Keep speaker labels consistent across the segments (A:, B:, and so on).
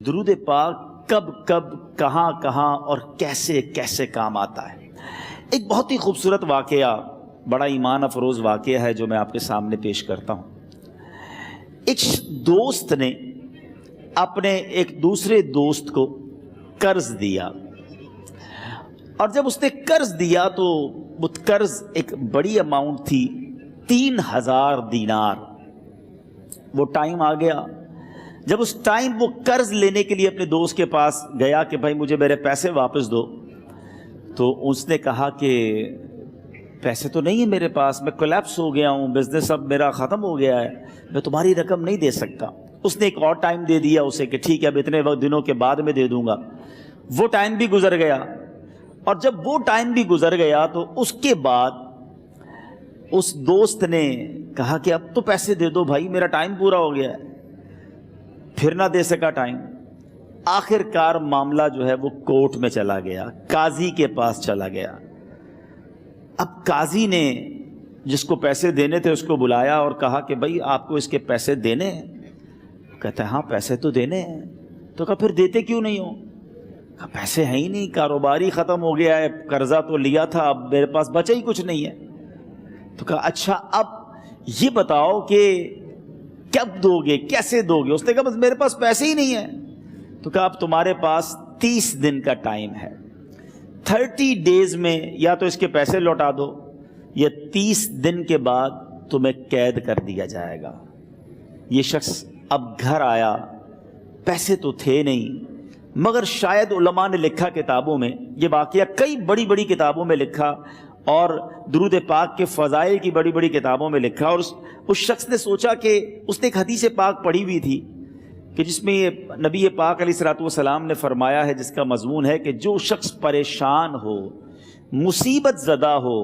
A: درود پاک کب کب کہاں کہاں اور کیسے کیسے کام آتا ہے۔ ایک بہت ہی خوبصورت واقعہ، بڑا ایمان افروز واقعہ ہے جو میں آپ کے سامنے پیش کرتا ہوں۔ ایک دوست نے اپنے ایک دوسرے دوست کو قرض دیا، اور جب اس نے قرض دیا تو وہ قرض ایک بڑی اماؤنٹ تھی، 3000 دینار۔ وہ ٹائم آ گیا جب اس ٹائم وہ قرض لینے کے لیے اپنے دوست کے پاس گیا کہ بھائی مجھے میرے پیسے واپس دو، تو اس نے کہا کہ پیسے تو نہیں ہے میرے پاس، میں کولیپس ہو گیا ہوں، بزنس اب میرا ختم ہو گیا ہے، میں تمہاری رقم نہیں دے سکتا۔ اس نے ایک اور ٹائم دے دیا اسے کہ ٹھیک ہے اب اتنے دنوں کے بعد میں دے دوں گا۔ وہ ٹائم بھی گزر گیا، اور جب وہ ٹائم بھی گزر گیا تو اس کے بعد اس دوست نے کہا کہ اب تو پیسے دے دو بھائی، میرا ٹائم پورا ہو گیا ہے۔ پھر نہ دے سکا ٹائم۔ آخر کار معاملہ جو ہے وہ کورٹ میں چلا گیا، قاضی کے پاس چلا گیا۔ اب قاضی نے جس کو پیسے دینے تھے اس کو بلایا اور کہا کہ بھائی آپ کو اس کے پیسے دینے ہیں؟ کہتا ہے ہاں پیسے تو دینے ہیں۔ تو کہا پھر دیتے کیوں نہیں ہو؟ کہا پیسے ہیں ہی نہیں، کاروبار ہی ختم ہو گیا ہے، قرضہ تو لیا تھا، اب میرے پاس بچا ہی کچھ نہیں ہے۔ تو کہا اچھا اب یہ بتاؤ کہ کب دو گے، کیسے دو گے؟ اس نے کہا بس میرے پاس پیسے ہی نہیں ہیں۔ تو کہا اب تمہارے پاس 30 دن کا ٹائم ہے، 30 ڈیز میں یا تو اس کے پیسے لوٹا دو یا 30 دن کے بعد تمہیں قید کر دیا جائے گا۔ یہ شخص اب گھر آیا، پیسے تو تھے نہیں، مگر شاید علماء نے لکھا کتابوں میں، یہ واقعہ کئی بڑی بڑی کتابوں میں لکھا اور درود پاک کے فضائل کی بڑی بڑی کتابوں میں لکھا، اور اس شخص نے سوچا کہ اس نے ایک حدیث پاک پڑھی ہوئی تھی کہ جس میں نبی پاک علیہ الصلوۃ والسلام نے فرمایا ہے، جس کا مضمون ہے کہ جو شخص پریشان ہو، مصیبت زدہ ہو،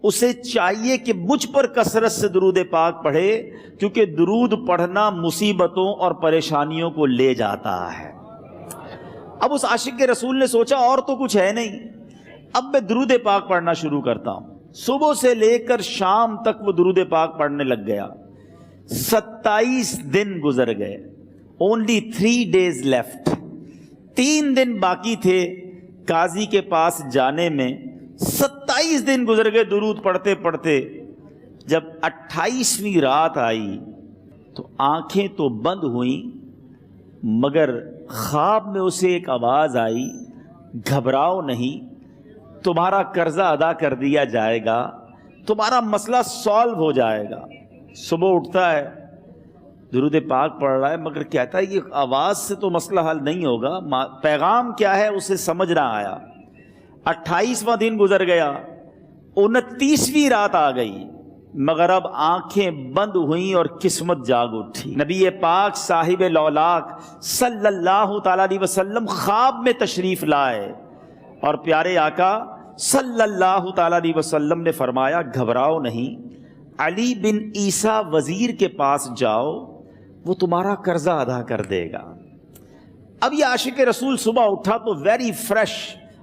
A: اسے چاہیے کہ مجھ پر کثرت سے درود پاک پڑھے، کیونکہ درود پڑھنا مصیبتوں اور پریشانیوں کو لے جاتا ہے۔ اب اس عاشق کے رسول نے سوچا اور تو کچھ ہے نہیں، اب میں درود پاک پڑھنا شروع کرتا ہوں۔ صبح سے لے کر شام تک وہ درود پاک پڑھنے لگ گیا۔ 27 دن گزر گئے، only 3 days left، 3 دن باقی تھے قاضی کے پاس جانے میں۔ 27 دن گزر گئے درود پڑھتے پڑھتے۔ جب 28ویں رات آئی تو آنکھیں تو بند ہوئیں، مگر خواب میں اسے ایک آواز آئی، گھبراؤ نہیں، تمہارا قرضہ ادا کر دیا جائے گا، تمہارا مسئلہ سالو ہو جائے گا۔ صبح اٹھتا ہے، درود پاک پڑھ رہا ہے، مگر کہتا ہے یہ آواز سے تو مسئلہ حل نہیں ہوگا، پیغام کیا ہے اسے سمجھ نہ آیا۔ 28واں دن گزر گیا، 29ویں رات آ گئی، مگر اب آنکھیں بند ہوئیں اور قسمت جاگ اٹھی۔ نبی پاک صاحب لولاک صلی اللہ تعالی علیہ وسلم خواب میں تشریف لائے، اور پیارے آقا صلی اللہ تعالی علیہ وسلم نے فرمایا گھبراؤ نہیں، علی بن عیسیٰ وزیر کے پاس جاؤ، وہ تمہارا قرضہ ادا کر دے گا۔ اب یہ عاشق رسول صبح اٹھا تو ویری فریش،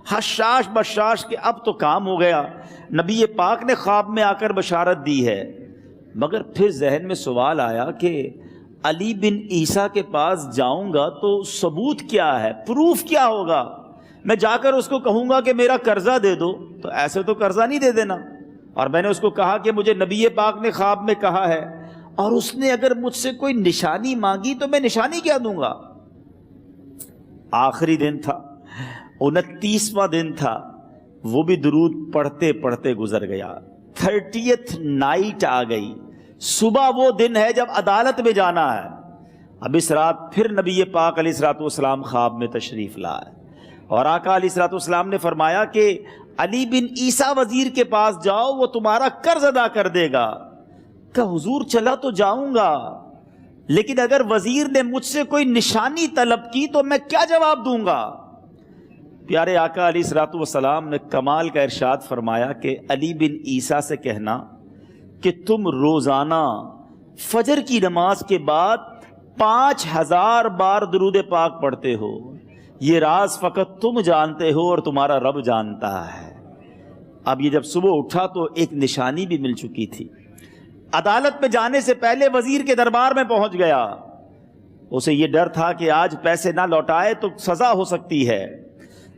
A: حشاش بشاش کہ اب تو کام ہو گیا، نبی پاک نے خواب میں آ کر بشارت دی ہے۔ مگر پھر ذہن میں سوال آیا کہ علی بن عیسیٰ کے پاس جاؤں گا تو ثبوت کیا ہے، پروف کیا ہوگا؟ میں جا کر اس کو کہوں گا کہ میرا قرضہ دے دو تو ایسے تو قرضہ نہیں دے دینا، اور میں نے اس کو کہا کہ مجھے نبی پاک نے خواب میں کہا ہے، اور اس نے اگر مجھ سے کوئی نشانی مانگی تو میں نشانی کیا دوں گا؟ آخری دن تھا، 29واں دن تھا، وہ بھی درود پڑھتے پڑھتے گزر گیا۔ 30th نائٹ آ گئی، صبح وہ دن ہے جب عدالت میں جانا ہے۔ اب اس رات پھر نبی پاک علیہ الصلوۃ والسلام خواب میں تشریف لائے، اور آقا علیہ الصلوۃ والسلام نے فرمایا کہ علی بن عیسیٰ وزیر کے پاس جاؤ، وہ تمہارا قرض ادا کر دے گا۔ کہ حضور چلا تو جاؤں گا، لیکن اگر وزیر نے مجھ سے کوئی نشانی طلب کی تو میں کیا جواب دوں گا؟ پیارے آقا علیہ الصلوۃ والسلام نے کمال کا ارشاد فرمایا کہ علی بن عیسیٰ سے کہنا کہ تم روزانہ فجر کی نماز کے بعد 5000 بار درود پاک پڑھتے ہو، یہ راز فقط تم جانتے ہو اور تمہارا رب جانتا ہے۔ اب یہ جب صبح اٹھا تو ایک نشانی بھی مل چکی تھی۔ عدالت میں جانے سے پہلے وزیر کے دربار میں پہنچ گیا، اسے یہ ڈر تھا کہ آج پیسے نہ لوٹائے تو سزا ہو سکتی ہے۔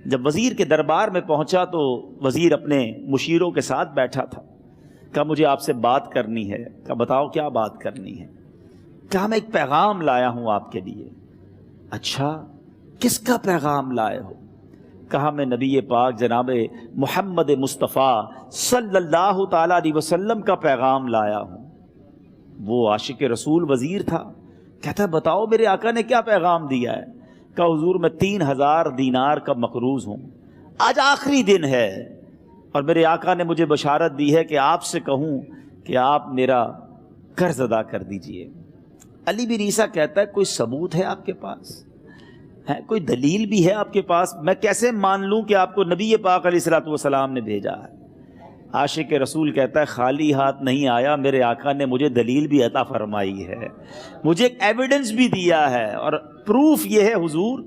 A: جب وزیر کے دربار میں پہنچا تو وزیر اپنے مشیروں کے ساتھ بیٹھا تھا۔ کہا مجھے آپ سے بات کرنی ہے۔ کہا بتاؤ کیا بات کرنی ہے؟ کہا میں ایک پیغام لایا ہوں آپ کے لیے۔ اچھا کس کا پیغام لائے ہو؟ کہا میں نبی پاک جناب محمد مصطفیٰ صلی اللہ تعالیٰ علیہ وسلم کا پیغام لایا ہوں۔ وہ عاشق رسول وزیر تھا، کہتا ہے بتاؤ میرے آقا نے کیا پیغام دیا ہے؟ کہا حضور میں 3000 دینار کا مقروض ہوں، آج آخری دن ہے اور میرے آقا نے مجھے بشارت دی ہے کہ آپ سے کہوں کہ آپ میرا قرض ادا کر دیجئے۔ علی بن عیسیٰ کہتا ہے کوئی ثبوت ہے آپ کے پاس؟ ہے کوئی دلیل بھی ہے آپ کے پاس؟ میں کیسے مان لوں کہ آپ کو نبی پاک علیہ الصلوۃ والسلام نے بھیجا ہے؟ عاشق رسول کہتا ہے خالی ہاتھ نہیں آیا، میرے آقا نے مجھے دلیل بھی عطا فرمائی ہے، مجھے ایک ایویڈنس بھی دیا ہے، اور پروف یہ ہے حضور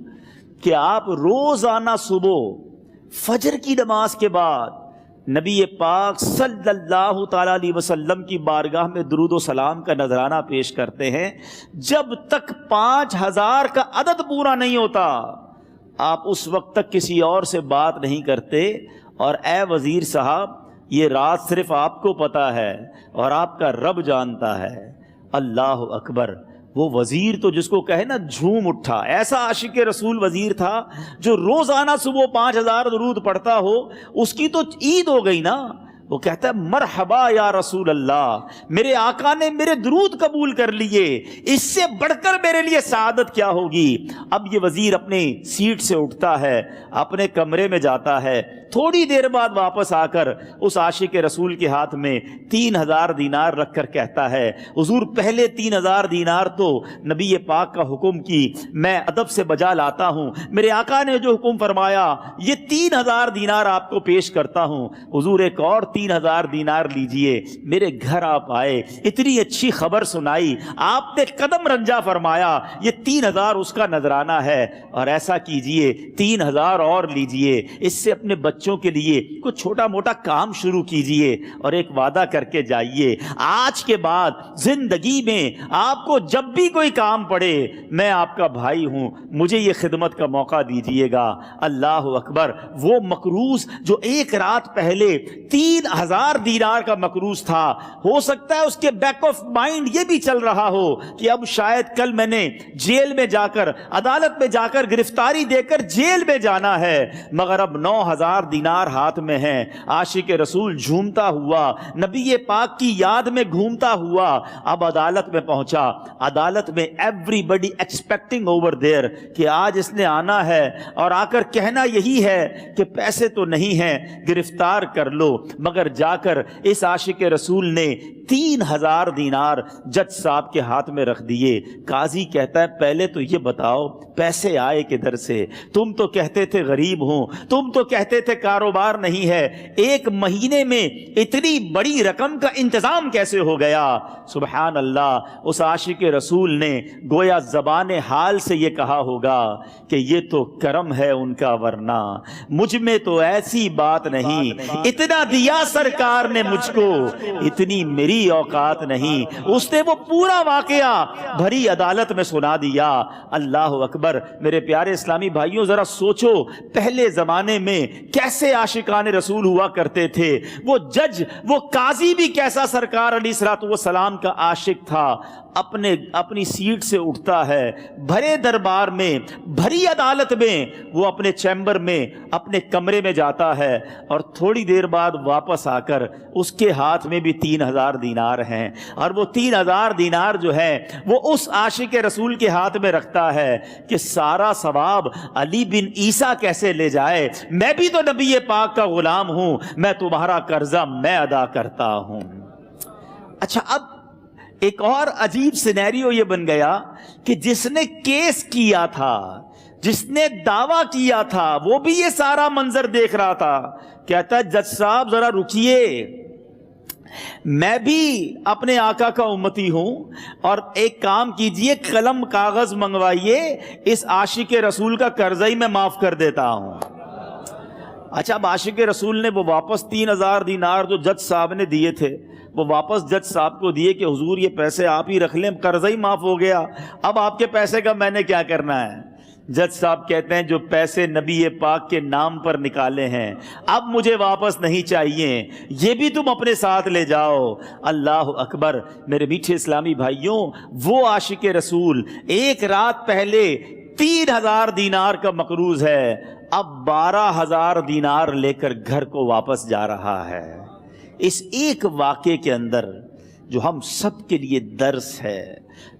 A: کہ آپ روزانہ صبح فجر کی نماز کے بعد نبی پاک صلی اللہ تعالیٰ علیہ وسلم کی بارگاہ میں درود و سلام کا نذرانہ پیش کرتے ہیں، جب تک 5000 کا عدد پورا نہیں ہوتا آپ اس وقت تک کسی اور سے بات نہیں کرتے۔ اور اے وزیر صاحب یہ رات صرف آپ کو پتہ ہے اور آپ کا رب جانتا ہے۔ اللہ اکبر! وہ وزیر تو جس کو کہے نا جھوم اٹھا، ایسا عاشق رسول وزیر تھا جو روزانہ صبح 5000 درود پڑھتا ہو، اس کی تو عید ہو گئی نا۔ وہ کہتا ہے مرحبا یا رسول اللہ، میرے آقا نے میرے درود قبول کر لیے، اس سے بڑھ کر میرے لیے سعادت کیا ہوگی۔ اب یہ وزیر اپنی سیٹ سے اٹھتا ہے، اپنے کمرے میں جاتا ہے، تھوڑی دیر بعد واپس آ کر اس عاشق رسول کے ہاتھ میں 3000 دینار رکھ کر کہتا ہے حضور پہلے 3000 دینار تو نبی پاک کا حکم کی میں ادب سے بجا لاتا ہوں، میرے آقا نے جو حکم فرمایا یہ 3000 دینار آپ کو پیش کرتا ہوں، حضور ایک اور 3000 دینار لیجئے۔ میرے گھر آپ آئے، اتنی اچھی خبر سنائی، آپ نے قدم رنجا فرمایا، یہ 3000 اس کا نذرانہ ہے، اور ایسا کیجئے 3000 اور لیجئے، اس سے اپنے بچوں کے لیے کچھ چھوٹا موٹا کام شروع کیجئے، اور ایک وعدہ کر کے جائیے آج کے بعد زندگی میں آپ کو جب بھی کوئی کام پڑے میں آپ کا بھائی ہوں، مجھے یہ خدمت کا موقع دیجئے گا۔ اللہ اکبر! وہ مقروض جو ایک رات پہلے 3000 دینار کا مقروض تھا، ہو سکتا ہے اس کے بیک آف مائنڈ یہ بھی چل رہا ہو کہ اب شاید کل میں نے جیل میں جا کر عدالت میں جا کر گرفتاری دے کر جیل میں جانا ہے، مگر اب 9000 دینار ہاتھ میں ہیں۔ عاشق رسول جھومتا ہوا نبی پاک کی یاد میں گھومتا ہوا اب عدالت میں پہنچا۔ عدالت میں everybody expecting over there کہ آج اس نے آنا ہے اور آ کر کہنا یہی ہے کہ پیسے تو نہیں ہیں، گرفتار کر لو، مگر جا کر اس عاشق رسول نے 3000 دینار جج صاحب کے ہاتھ میں رکھ دیے۔ قاضی کہتا ہے پہلے تو یہ بتاؤ پیسے آئے کدھر سے؟ تم تو کہتے تھے غریب ہوں، تم تو کہتے تھے کاروبار نہیں ہے، ایک مہینے میں اتنی بڑی رقم کا انتظام کیسے ہو گیا؟ سبحان اللہ! اس عاشق رسول نے گویا زبان حال سے یہ کہا ہوگا کہ یہ تو کرم ہے ان کا، ورنہ مجھ میں تو ایسی بات نہیں، اتنا دیا سرکار نے مجھ کو، اتنی میری اوقات نہیں۔ اس نے وہ پورا واقعہ بھری عدالت میں سنا دیا۔ اللہ اکبر! میرے پیارے اسلامی بھائیوں ذرا سوچو پہلے زمانے میں کیسے عاشقان رسول ہوا کرتے تھے، وہ جج وہ قاضی بھی کیسا سرکار علیہ الصلوۃ والسلام کا عاشق تھا۔ اپنی سیٹ سے اٹھتا ہے، بھرے دربار میں بھری عدالت میں وہ اپنے چیمبر میں اپنے کمرے میں جاتا ہے، اور تھوڑی دیر بعد واپس آ کر اس کے ہاتھ میں بھی 3000 دینار ہیں، اور وہ 3000 دینار جو ہے وہ اس عاشق رسول کے ہاتھ میں رکھتا ہے کہ سارا ثواب علی بن عیسیٰ کیسے لے جائے، میں بھی تو نبی پاک کا غلام ہوں، میں تمہارا قرضہ میں ادا کرتا ہوں۔ اچھا اب ایک اور عجیب سینیریو یہ بن گیا کہ جس نے کیس کیا تھا، جس نے دعویٰ کیا تھا، وہ بھی یہ سارا منظر دیکھ رہا تھا۔ کہتا ہے جج صاحب ذرا رکیے، میں بھی اپنے آقا کا امتی ہوں، اور ایک کام کیجئے قلم کاغذ منگوائیے، اس عاشق رسول کا قرضہ ہی میں معاف کر دیتا ہوں۔ اچھا اب عاشق رسول نے وہ واپس 3000 دینار جو جج صاحب نے دیے تھے وہ واپس جج صاحب کو دیے کہ حضور یہ پیسے آپ ہی رکھ لیں، قرضہ ہی معاف ہو گیا، اب آپ کے پیسے کا میں نے کیا کرنا ہے؟ جج صاحب کہتے ہیں جو پیسے نبی پاک کے نام پر نکالے ہیں اب مجھے واپس نہیں چاہیے، یہ بھی تم اپنے ساتھ لے جاؤ۔ اللہ اکبر۔ میرے میٹھے اسلامی بھائیوں، وہ عاشق رسول ایک رات پہلے 3000 دینار کا مقروض ہے، اب 12,000 دینار لے کر گھر کو واپس جا رہا ہے۔ اس ایک واقعے کے اندر جو ہم سب کے لیے درس ہے،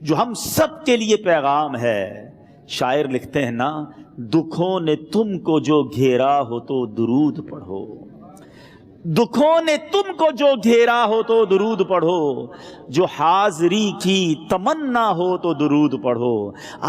A: جو ہم سب کے لیے پیغام ہے، شاعر لکھتے ہیں نا، دکھوں نے تم کو جو گھیرا ہو تو درود پڑھو، دکھوں نے تم کو جو گھیرا ہو تو درود پڑھو، جو حاضری کی تمنا ہو تو درود پڑھو۔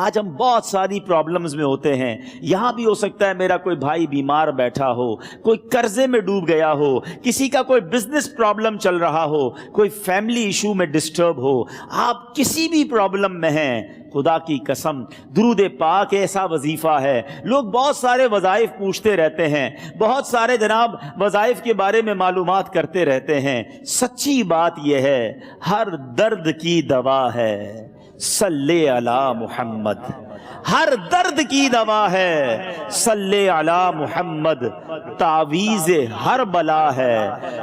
A: آج ہم بہت ساری پرابلمز میں ہوتے ہیں، یہاں بھی ہو سکتا ہے میرا کوئی بھائی بیمار بیٹھا ہو، کوئی قرضے میں ڈوب گیا ہو، کسی کا کوئی بزنس پرابلم چل رہا ہو، کوئی فیملی ایشو میں ڈسٹرب ہو، آپ کسی بھی پرابلم میں ہیں، خدا کی قسم درود پاک ایسا وظیفہ ہے۔ لوگ بہت سارے وظائف پوچھتے رہتے ہیں، بہت سارے جناب وظائف کے بارے میں معلومات کرتے رہتے ہیں، سچی بات یہ ہے ہر درد کی دوا ہے صلی علی محمد، ہر درد کی دوا ہے صلی علی محمد، تعویذ ہر بلا ہے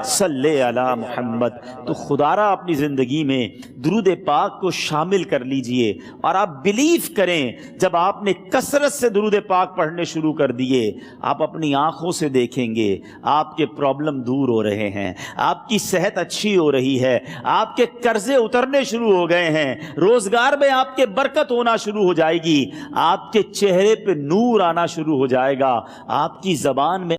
A: صلی علی محمد۔ تو خدا را اپنی زندگی میں درود پاک کو شامل کر لیجئے، اور آپ بلیف کریں جب آپ نے کثرت سے درود پاک پڑھنے شروع کر دیے، آپ اپنی آنکھوں سے دیکھیں گے آپ کے پرابلم دور ہو رہے ہیں، آپ کی صحت اچھی ہو رہی ہے، آپ کے قرضے اترنے شروع ہو گئے ہیں، روزگار میں آپ کے برکت ہونا شروع ہو جائے گی، آپ کے چہرے پہ نور آنا شروع ہو جائے گا، آپ کی زبان میں